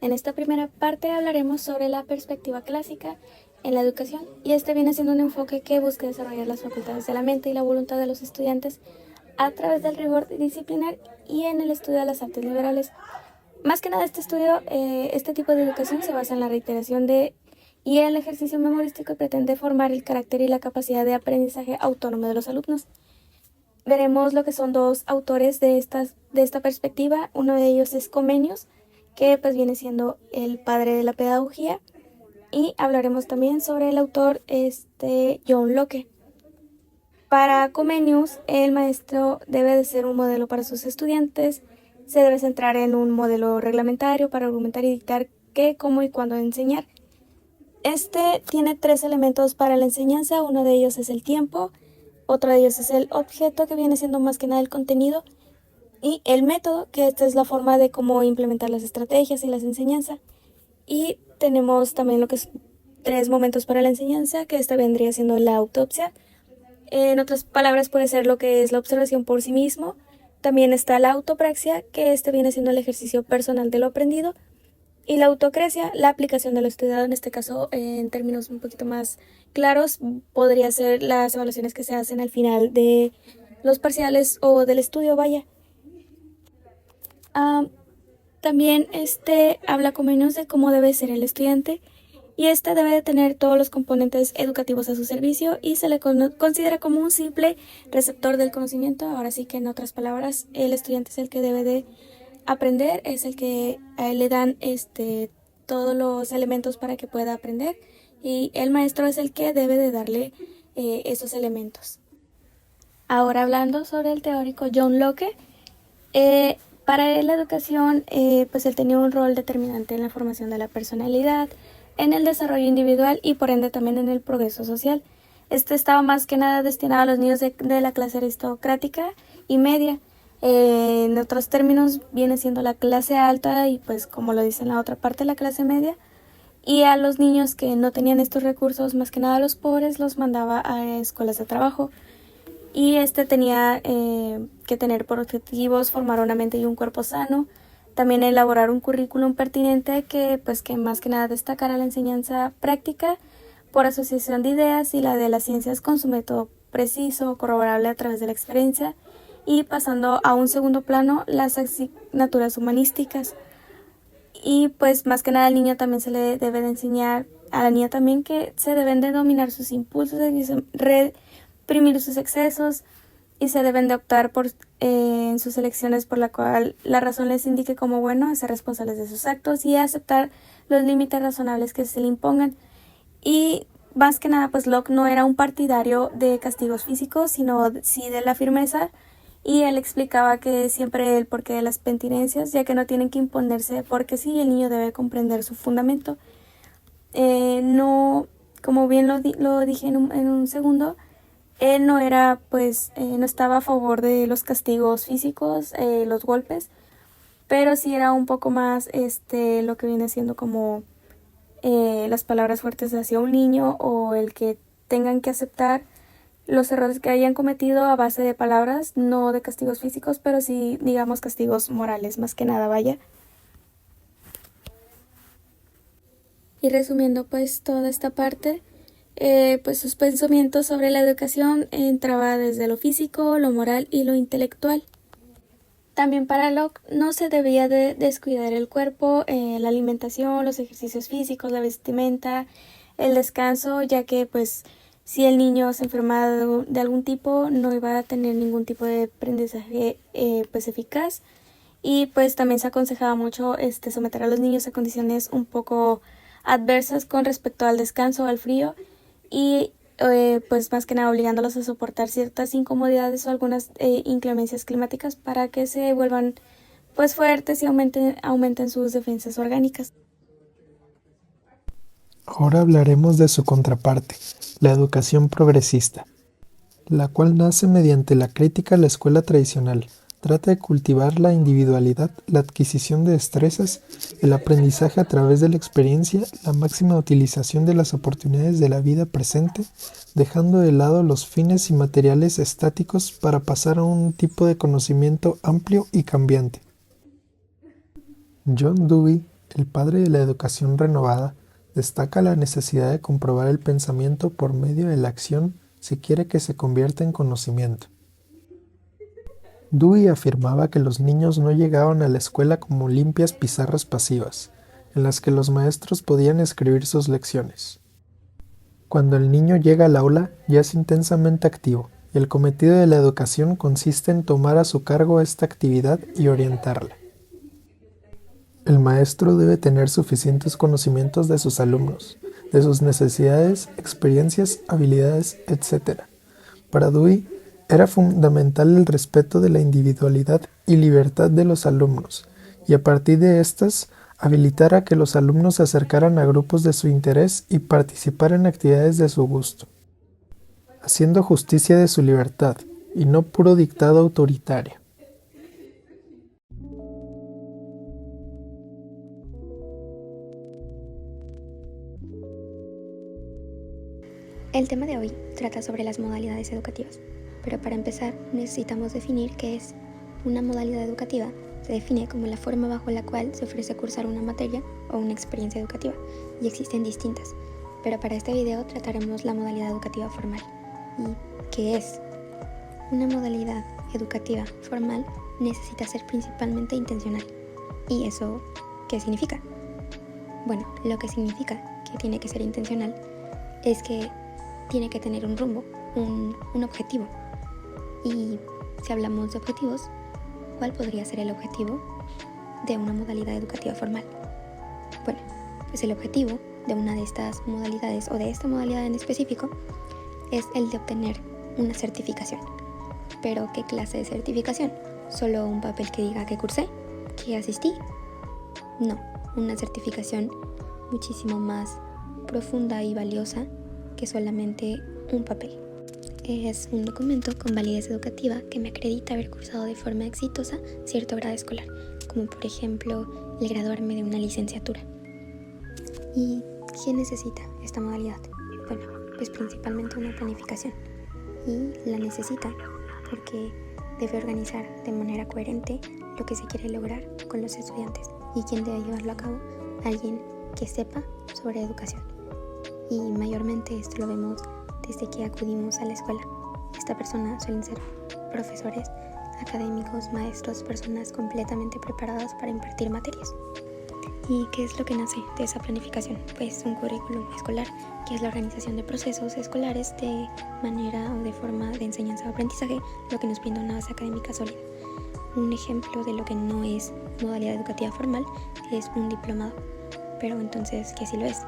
En esta primera parte hablaremos sobre la perspectiva clásica en la educación, y este viene siendo un enfoque que busca desarrollar las facultades de la mente y la voluntad de los estudiantes a través del rigor disciplinar y en el estudio de las artes liberales. Más que nada este tipo de educación se basa en la reiteración y el ejercicio memorístico y pretende formar el carácter y la capacidad de aprendizaje autónomo de los alumnos. Veremos lo que son dos autores de esta perspectiva. Uno de ellos es Comenius, que pues viene siendo el padre de la pedagogía, y hablaremos también sobre el autor John Locke. Para Comenius, el maestro debe de ser un modelo para sus estudiantes, se debe centrar en un modelo reglamentario para argumentar y dictar qué, cómo y cuándo enseñar. Este tiene 3 elementos para la enseñanza. Uno de ellos es el tiempo, otro de ellos es el objeto, que viene siendo más que nada el contenido, y el método, que esta es la forma de cómo implementar las estrategias y las enseñanzas. Y tenemos también lo que es 3 momentos para la enseñanza, que esta vendría siendo la autopsia. En otras palabras, puede ser lo que es la observación por sí mismo. También está la autopraxia, que este viene siendo el ejercicio personal de lo aprendido. Y la autocrecia, la aplicación de lo estudiado. En este caso, en términos un poquito más claros, podría ser las evaluaciones que se hacen al final de los parciales o del estudio, vaya. También habla con menos de cómo debe ser el estudiante, y debe de tener todos los componentes educativos a su servicio y se le considera como un simple receptor del conocimiento. Ahora sí que, en otras palabras, el estudiante es el que debe de aprender, es el que a él le dan todos los elementos para que pueda aprender, y el maestro es el que debe de darle esos elementos. Ahora, hablando sobre el teórico John Locke, para él la educación, pues él tenía un rol determinante en la formación de la personalidad, en el desarrollo individual y por ende también en el progreso social. Estaba más que nada destinado a los niños de la clase aristocrática y media. En otros términos viene siendo la clase alta y, pues como lo dice en la otra parte, la clase media. Y a los niños que no tenían estos recursos, más que nada a los pobres, los mandaba a escuelas de trabajo. Y tenía que tener por objetivos formar una mente y un cuerpo sano, también elaborar un currículum pertinente que más que nada destacara la enseñanza práctica por asociación de ideas y la de las ciencias con su método preciso, corroborable a través de la experiencia, y pasando a un segundo plano las asignaturas humanísticas. Y pues más que nada al niño también se le debe de enseñar, a la niña también, que se deben de dominar sus impulsos, reprimir sus excesos, y se deben de optar por en sus elecciones por la cual la razón les indique como bueno, a ser responsables de sus actos y a aceptar los límites razonables que se le impongan. Y más que nada, pues Locke no era un partidario de castigos físicos, sino sí de la firmeza, y él explicaba que siempre el porqué de las penitencias, ya que no tienen que imponerse porque sí, el niño debe comprender su fundamento. No, como bien lo dije en un segundo, él no era, no estaba a favor de los castigos físicos, los golpes, pero sí era un poco más lo que viene siendo como las palabras fuertes hacia un niño, o el que tengan que aceptar los errores que hayan cometido a base de palabras, no de castigos físicos, pero sí, digamos, castigos morales, más que nada, vaya. Y resumiendo pues toda esta parte, pues sus pensamientos sobre la educación entraba desde lo físico, lo moral y lo intelectual. También para Locke no se debía de descuidar el cuerpo, la alimentación, los ejercicios físicos, la vestimenta, el descanso, ya que pues si el niño se enfermaba de algún tipo, no iba a tener ningún tipo de aprendizaje pues eficaz. Y pues también se aconsejaba mucho someter a los niños a condiciones un poco adversas con respecto al descanso, al frío, y pues más que nada obligándolos a soportar ciertas incomodidades o algunas inclemencias climáticas para que se vuelvan pues fuertes y aumenten sus defensas orgánicas. Ahora hablaremos de su contraparte, la educación progresista, la cual nace mediante la crítica a la escuela tradicional. Trata de cultivar la individualidad, la adquisición de destrezas, el aprendizaje a través de la experiencia, la máxima utilización de las oportunidades de la vida presente, dejando de lado los fines y materiales estáticos para pasar a un tipo de conocimiento amplio y cambiante. John Dewey, el padre de la educación renovada, destaca la necesidad de comprobar el pensamiento por medio de la acción si quiere que se convierta en conocimiento. Dewey afirmaba que los niños no llegaban a la escuela como limpias pizarras pasivas, en las que los maestros podían escribir sus lecciones. Cuando el niño llega al aula, ya es intensamente activo, y el cometido de la educación consiste en tomar a su cargo esta actividad y orientarla. El maestro debe tener suficientes conocimientos de sus alumnos, de sus necesidades, experiencias, habilidades, etc. Para Dewey, era fundamental el respeto de la individualidad y libertad de los alumnos, y a partir de estas, habilitar a que los alumnos se acercaran a grupos de su interés y participaran en actividades de su gusto, haciendo justicia de su libertad, y no puro dictado autoritario. El tema de hoy trata sobre las modalidades educativas, pero para empezar necesitamos definir qué es. Una modalidad educativa se define como la forma bajo la cual se ofrece cursar una materia o una experiencia educativa, y existen distintas, pero para este video trataremos la modalidad educativa formal. ¿Y qué es? Una modalidad educativa formal necesita ser principalmente intencional. ¿Y eso qué significa? Bueno, lo que significa que tiene que ser intencional es que tiene que tener un rumbo, un objetivo. Y si hablamos de objetivos, ¿cuál podría ser el objetivo de una modalidad educativa formal? Bueno, pues el objetivo de una de estas modalidades o de esta modalidad en específico es el de obtener una certificación. ¿Pero qué clase de certificación? ¿Solo un papel que diga que cursé, que asistí? No, una certificación muchísimo más profunda y valiosa que solamente un papel. Es un documento con validez educativa que me acredita haber cursado de forma exitosa cierto grado escolar, como por ejemplo el graduarme de una licenciatura. ¿Y quién necesita esta modalidad? Bueno, pues principalmente una planificación. Y la necesita porque debe organizar de manera coherente lo que se quiere lograr con los estudiantes. ¿Y quién debe llevarlo a cabo? Alguien que sepa sobre educación. Y mayormente esto lo vemos desde que acudimos a la escuela. Esta persona suelen ser profesores, académicos, maestros, personas completamente preparadas para impartir materias. ¿Y qué es lo que nace de esa planificación? Pues un currículum escolar, que es la organización de procesos escolares de manera o de forma de enseñanza o aprendizaje, lo que nos brinda una base académica sólida. Un ejemplo de lo que no es modalidad educativa formal es un diplomado. Pero entonces, ¿qué sí lo es?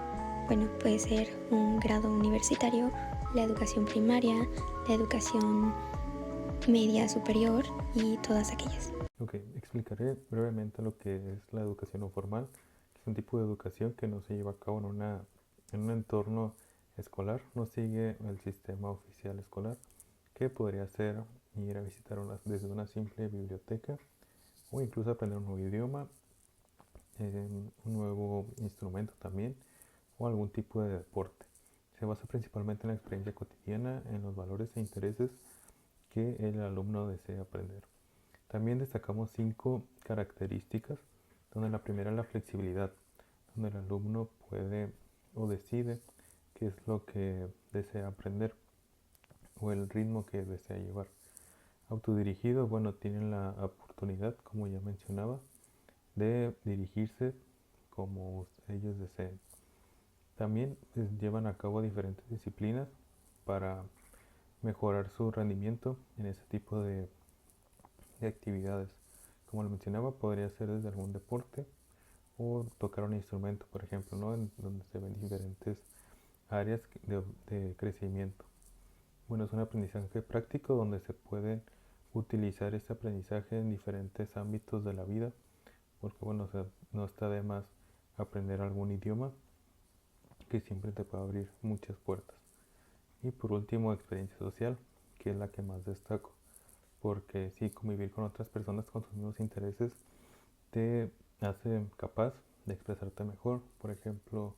Bueno, puede ser un grado universitario, la educación primaria, la educación media superior y todas aquellas. Ok, explicaré brevemente lo que es la educación no formal, que es un tipo de educación que no se lleva a cabo en un entorno escolar, no sigue el sistema oficial escolar, que podría ser ir a visitar desde una simple biblioteca o incluso aprender un nuevo idioma, un nuevo instrumento también, o algún tipo de deporte. Se basa principalmente en la experiencia cotidiana, en los valores e intereses que el alumno desea aprender. También destacamos 5 características, donde la primera es la flexibilidad, donde el alumno puede o decide qué es lo que desea aprender o el ritmo que desea llevar. Autodirigido, bueno, tienen la oportunidad, como ya mencionaba, de dirigirse como ellos deseen. También llevan a cabo diferentes disciplinas para mejorar su rendimiento en ese tipo de actividades. Como lo mencionaba, podría ser desde algún deporte o tocar un instrumento, por ejemplo, ¿no? En donde se ven diferentes áreas de crecimiento. Bueno, es un aprendizaje práctico donde se puede utilizar este aprendizaje en diferentes ámbitos de la vida, porque bueno, o sea, no está de más aprender algún idioma que siempre te puede abrir muchas puertas. Y por último, experiencia social, que es la que más destaco, porque sí, convivir con otras personas con sus mismos intereses te hace capaz de expresarte mejor. Por ejemplo,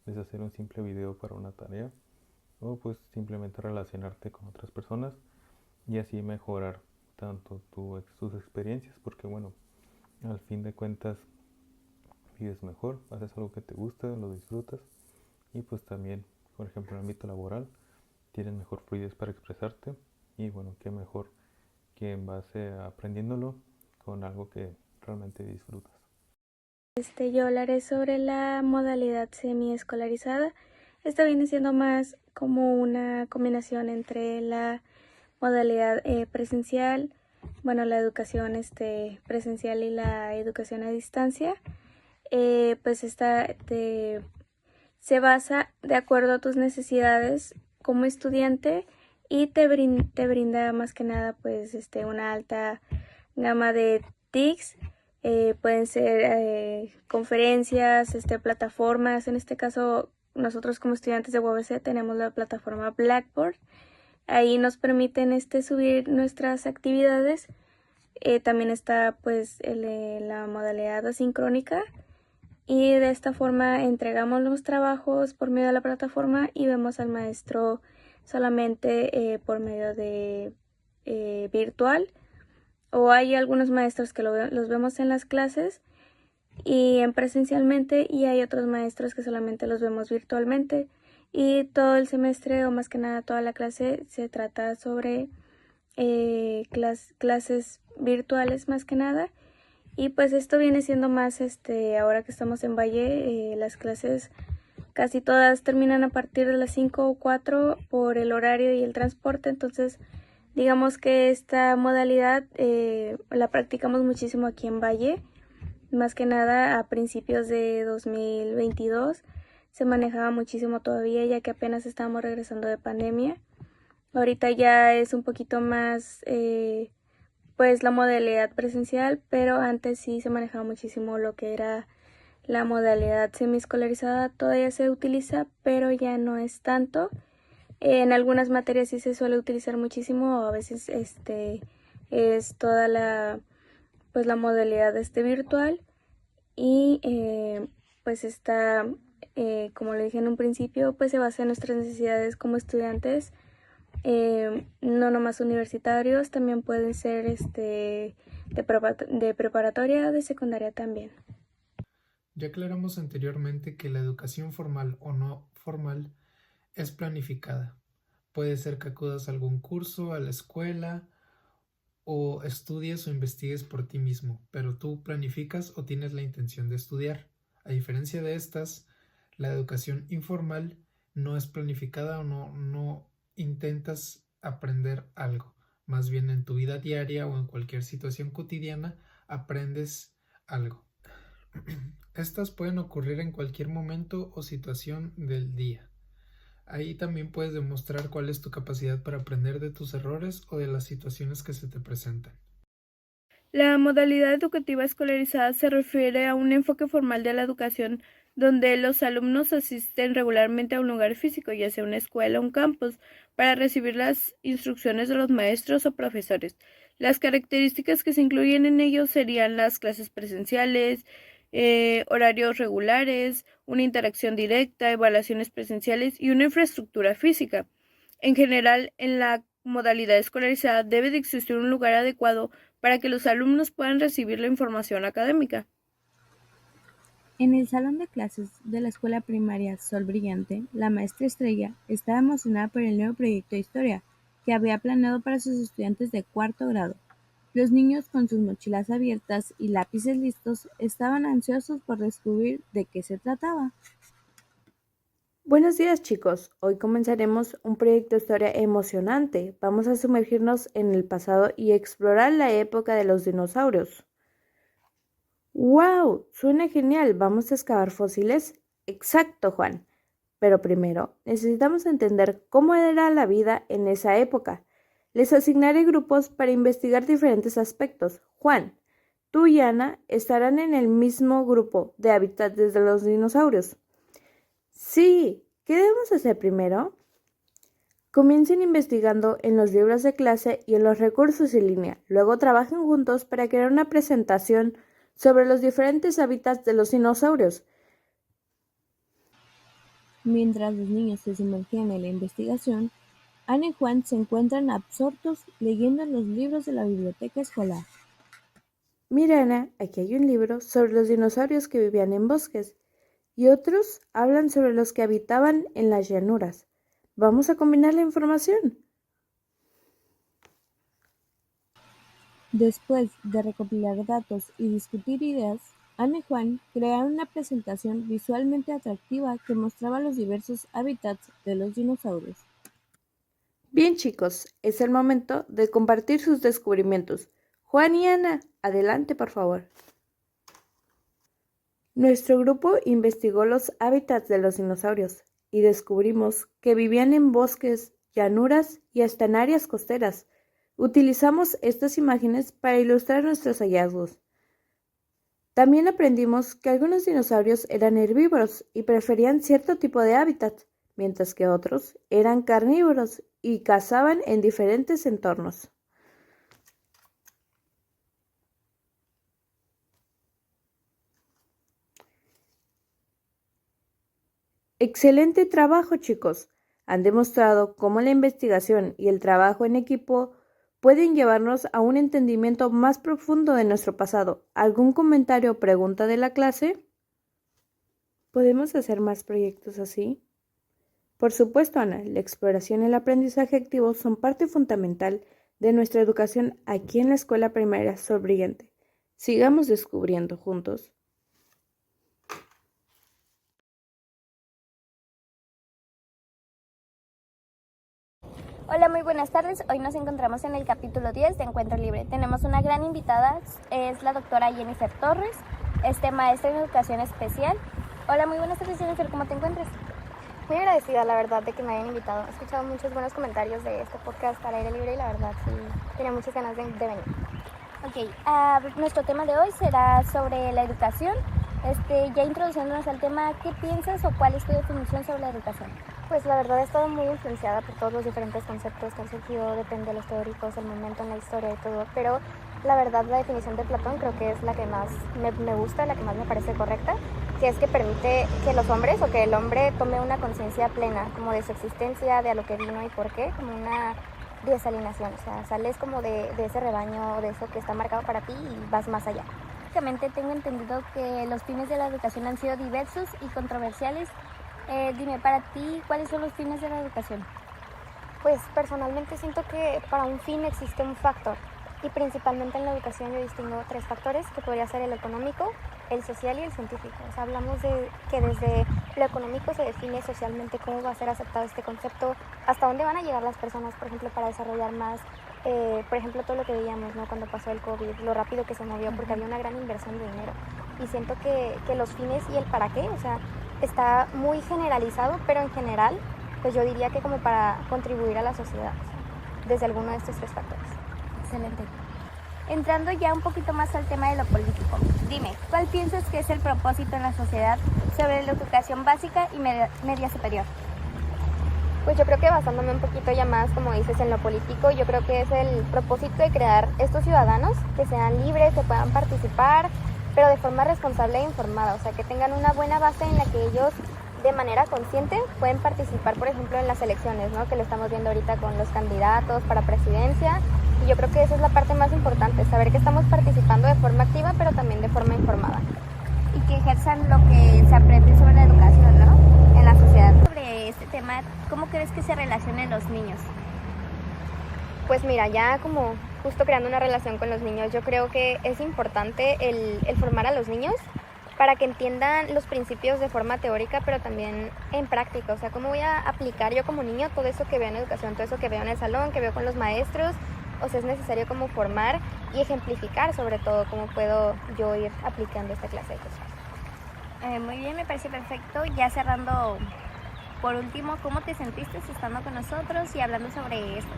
desde hacer un simple video para una tarea o pues simplemente relacionarte con otras personas y así mejorar tanto tus experiencias, porque bueno, al fin de cuentas vives mejor, haces algo que te gusta, lo disfrutas y pues también, por ejemplo, en el ámbito laboral, tienes mejor fluidez para expresarte y bueno, qué mejor que en base a aprendiéndolo con algo que realmente disfrutas. Yo hablaré sobre la modalidad semiescolarizada. Esta viene siendo más como una combinación entre la modalidad presencial, bueno, la educación presencial y la educación a distancia. Pues se basa de acuerdo a tus necesidades como estudiante y te brinda más que nada pues una alta gama de TICs. Pueden ser conferencias, plataformas. En este caso, nosotros como estudiantes de UABC tenemos la plataforma Blackboard. Ahí nos permiten subir nuestras actividades. También está pues la modalidad asincrónica. Y de esta forma entregamos los trabajos por medio de la plataforma y vemos al maestro solamente por medio de virtual. O hay algunos maestros que los vemos en las clases y en presencialmente, y hay otros maestros que solamente los vemos virtualmente. Y todo el semestre, o más que nada toda la clase, se trata sobre clases virtuales más que nada. Y pues esto viene siendo más, ahora que estamos en Valle, las clases casi todas terminan a partir de las 5 o 4 por el horario y el transporte. Entonces, digamos que esta modalidad la practicamos muchísimo aquí en Valle. Más que nada a principios de 2022 se manejaba muchísimo todavía, ya que apenas estábamos regresando de pandemia. Ahorita ya es un poquito más pues la modalidad presencial, pero antes sí se manejaba muchísimo lo que era la modalidad semiescolarizada. Todavía se utiliza, pero ya no es tanto. En algunas materias sí se suele utilizar muchísimo, a veces es toda la modalidad virtual. Y pues está, como le dije en un principio, pues se basa en nuestras necesidades como estudiantes. No nomás universitarios, también pueden ser de preparatoria, de secundaria también. Ya aclaramos anteriormente que la educación formal o no formal es planificada. Puede ser que acudas a algún curso, a la escuela, o estudies o investigues por ti mismo, pero tú planificas o tienes la intención de estudiar. A diferencia de estas, la educación informal no es planificada o no intentas aprender algo. Más bien en tu vida diaria o en cualquier situación cotidiana aprendes algo. Estas pueden ocurrir en cualquier momento o situación del día. Ahí también puedes demostrar cuál es tu capacidad para aprender de tus errores o de las situaciones que se te presentan. La modalidad educativa escolarizada se refiere a un enfoque formal de la educación donde los alumnos asisten regularmente a un lugar físico, ya sea una escuela o un campus, para recibir las instrucciones de los maestros o profesores. Las características que se incluyen en ellos serían las clases presenciales, horarios regulares, una interacción directa, evaluaciones presenciales y una infraestructura física. En general, en la modalidad escolarizada debe de existir un lugar adecuado para que los alumnos puedan recibir la información académica. En el salón de clases de la escuela primaria Sol Brillante, la maestra Estrella estaba emocionada por el nuevo proyecto de historia que había planeado para sus estudiantes de cuarto grado. Los niños, con sus mochilas abiertas y lápices listos, estaban ansiosos por descubrir de qué se trataba. Buenos días, chicos. Hoy comenzaremos un proyecto de historia emocionante. Vamos a sumergirnos en el pasado y explorar la época de los dinosaurios. ¡Wow! Suena genial. ¿Vamos a excavar fósiles? Exacto, Juan. Pero primero, necesitamos entender cómo era la vida en esa época. Les asignaré grupos para investigar diferentes aspectos. Juan, tú y Ana estarán en el mismo grupo de hábitat de los dinosaurios. Sí, ¿qué debemos hacer primero? Comiencen investigando en los libros de clase y en los recursos en línea. Luego trabajen juntos para crear una presentación sobre los diferentes hábitats de los dinosaurios. Mientras los niños se sumergían en la investigación, Ana y Juan se encuentran absortos leyendo los libros de la biblioteca escolar. Mira, Ana, aquí hay un libro sobre los dinosaurios que vivían en bosques y otros hablan sobre los que habitaban en las llanuras. Vamos a combinar la información. Después de recopilar datos y discutir ideas, Ana y Juan crearon una presentación visualmente atractiva que mostraba los diversos hábitats de los dinosaurios. Bien, chicos, es el momento de compartir sus descubrimientos. Juan y Ana, adelante, por favor. Nuestro grupo investigó los hábitats de los dinosaurios y descubrimos que vivían en bosques, llanuras y hasta en áreas costeras. Utilizamos estas imágenes para ilustrar nuestros hallazgos. También aprendimos que algunos dinosaurios eran herbívoros y preferían cierto tipo de hábitat, mientras que otros eran carnívoros y cazaban en diferentes entornos. Excelente trabajo, chicos. Han demostrado cómo la investigación y el trabajo en equipo pueden llevarnos a un entendimiento más profundo de nuestro pasado. ¿Algún comentario o pregunta de la clase? ¿Podemos hacer más proyectos así? Por supuesto, Ana, la exploración y el aprendizaje activo son parte fundamental de nuestra educación aquí en la Escuela Primaria Sol Brillante. Sigamos descubriendo juntos. Hola, muy buenas tardes. Hoy nos encontramos en el capítulo 10 de Encuentro Libre. Tenemos una gran invitada, es la doctora Jennifer Torres, maestra en educación especial. Hola, muy buenas tardes, Jennifer, ¿cómo te encuentras? Muy agradecida, la verdad, de que me hayan invitado. He escuchado muchos buenos comentarios de este podcast al aire libre y la verdad sí tenía muchas ganas de venir. Ok, nuestro tema de hoy será sobre la educación. Ya introduciéndonos al tema, ¿qué piensas o cuál es tu definición sobre la educación? Pues la verdad he estado muy influenciada por todos los diferentes conceptos que han surgido, depende de los teóricos, el momento en la historia y todo, pero la verdad la definición de Platón creo que es la que más me gusta, la que más me parece correcta, que es que permite que los hombres o que el hombre tome una conciencia plena como de su existencia, de a lo que vino y por qué, como una desalienación, o sea, sales como de ese rebaño, de eso que está marcado para ti y vas más allá. Básicamente tengo entendido que los fines de la educación han sido diversos y controversiales. Dime, para ti, ¿cuáles son los fines de la educación? Pues personalmente siento que para un fin existe un factor y principalmente en la educación yo distingo 3 factores que podría ser el económico, el social y el científico. O sea, hablamos de que desde lo económico se define socialmente cómo va a ser aceptado este concepto, hasta dónde van a llegar las personas, por ejemplo, para desarrollar más, por ejemplo, todo lo que veíamos, ¿no? Cuando pasó el COVID, lo rápido que se movió porque había una gran inversión de dinero. Y siento que los fines y el para qué, o sea, está muy generalizado, pero en general, pues yo diría que como para contribuir a la sociedad, desde alguno de estos 3 factores. Excelente. Entrando ya un poquito más al tema de lo político, dime, ¿cuál piensas que es el propósito en la sociedad sobre la educación básica y media superior? Pues yo creo que basándome un poquito ya más, como dices, en lo político, yo creo que es el propósito de crear estos ciudadanos que sean libres, que puedan participar, pero de forma responsable e informada, o sea, que tengan una buena base en la que ellos de manera consciente pueden participar, por ejemplo, en las elecciones, ¿no? Que lo estamos viendo ahorita con los candidatos para presidencia, y yo creo que esa es la parte más importante, saber que estamos participando de forma activa, pero también de forma informada. Y que ejerzan lo que se aprende sobre la educación, ¿no? En la sociedad. Sobre este tema, ¿cómo crees que se relacionen los niños? Pues mira, ya como justo creando una relación con los niños, yo creo que es importante el formar a los niños para que entiendan los principios de forma teórica, pero también en práctica. O sea, cómo voy a aplicar yo como niño todo eso que veo en educación, todo eso que veo en el salón, que veo con los maestros. O sea, es necesario como formar y ejemplificar sobre todo cómo puedo yo ir aplicando esta clase de cosas. Muy bien, me parece perfecto. Ya cerrando, por último, ¿cómo te sentiste estando con nosotros y hablando sobre esto?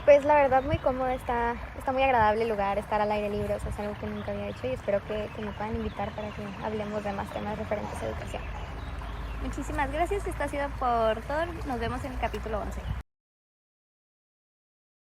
Pues la verdad muy cómoda, está muy agradable el lugar, estar al aire libre, o sea, es algo que nunca había hecho y espero que me puedan invitar para que hablemos de más temas referentes a educación. Muchísimas gracias, esto ha sido por todo, nos vemos en el capítulo 11.